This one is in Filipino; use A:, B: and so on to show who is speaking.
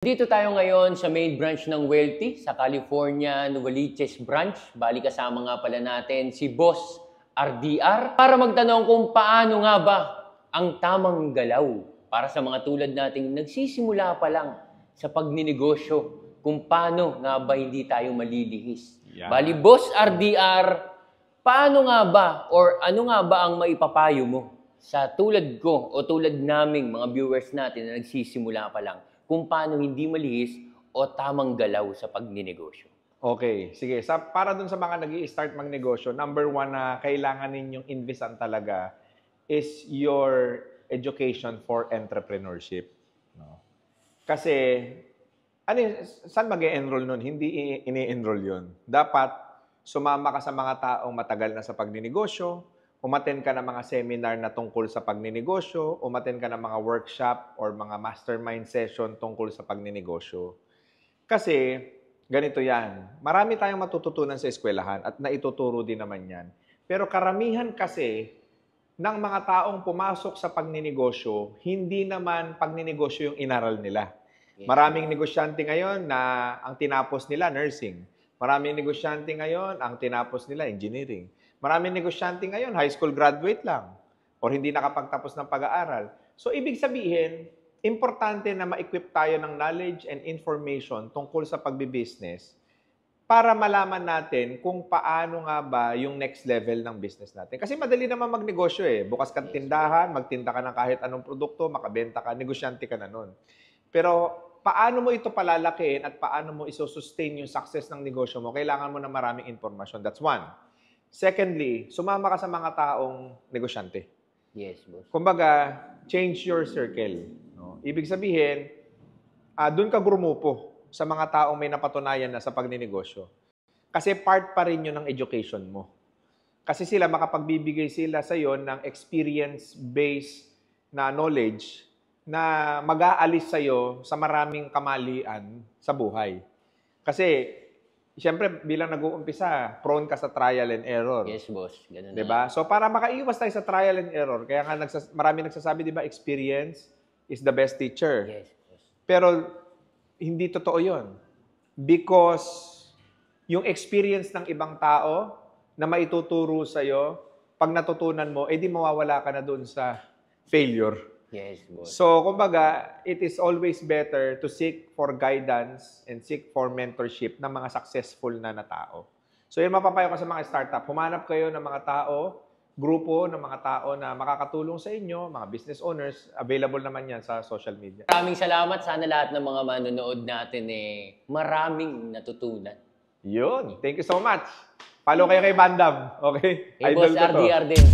A: Dito tayo ngayon sa main branch ng Wealthy sa California, Novaliches branch. Bali kasama nga pala natin si Boss RDR para magtanong kung paano nga ba ang tamang galaw para sa mga tulad nating nagsisimula pa lang sa pagninegosyo, kung paano nga ba hindi tayo malilihis.
B: Yeah.
A: Bali Boss RDR, paano nga ba or ano nga ba ang maipapayo mo sa tulad ko o tulad naming mga viewers natin na nagsisimula pa lang, kung paano hindi malihis o tamang galaw sa pagninegosyo?
B: Okay, sige. Para dun sa mga nag-i-start magnegosyo, number one na kailangan ninyong investan talaga is your education for entrepreneurship. No? Kasi, saan mag-e-enroll nun? Hindi ini-enroll yun. Dapat sumama ka sa mga taong matagal na sa pagninegosyo, umattend ka ng mga seminar na tungkol sa pagninegosyo, umattend ka ng mga workshop or mga mastermind session tungkol sa pagninegosyo. Kasi, ganito yan. Marami tayong matututunan sa eskwelahan at naituturo din naman yan. Pero karamihan kasi ng mga taong pumasok sa pagninegosyo, hindi naman pagninegosyo yung inaral nila. Maraming negosyante ngayon na ang tinapos nila nursing. Maraming negosyante ngayon ang tinapos nila engineering. Maraming negosyante ngayon, high school graduate lang or hindi nakapagtapos ng pag-aaral. So, ibig sabihin, importante na ma-equip tayo ng knowledge and information tungkol sa pagbibusiness para malaman natin kung paano nga ba yung next level ng business natin. Kasi madali naman magnegosyo eh. Bukas kang tindahan, magtinda ka ng kahit anong produkto, makabenta ka, negosyante ka na nun. Pero, paano mo ito palalakihin at paano mo isosustain yung success ng negosyo mo, kailangan mo na maraming information. That's one. Secondly, sumama ka sa mga taong negosyante.
A: Yes, boss.
B: Kumbaga, change your circle. No? Ibig sabihin, doon ka gumupo sa mga taong may napatunayan na sa pagninegosyo. Kasi part pa rin yun ng education mo. Kasi sila, makapagbibigay sila sa iyo ng experience-based na knowledge na mag-aalis sa iyo sa maraming kamalian sa buhay. Kasi, siyempre, bilang nag-uumpisa, prone ka sa trial and error.
A: Yes, boss. Ganun
B: diba? So, para makaiwas tayo sa trial and error, kaya nga marami nagsasabi, diba, experience is the best teacher.
A: Yes, boss.
B: Pero, hindi totoo yun. Because, yung experience ng ibang tao na maituturo sa'yo, pag natutunan mo, di mawawala ka na dun sa failure.
A: Yes, boss.
B: So, kumbaga, it is always better to seek for guidance and seek for mentorship ng mga successful na tao. So, yun mapapayo ko sa mga startup. Humanap kayo ng mga tao, grupo ng mga tao na makakatulong sa inyo, mga business owners. Available naman yan sa social media.
A: Maraming salamat. Sana lahat ng mga manonood natin maraming natutunan.
B: Yun. Thank you so much. Follow kayo kay Bandam. Okay?
A: Hey, Boss
B: Idol ko to.
A: RDR din.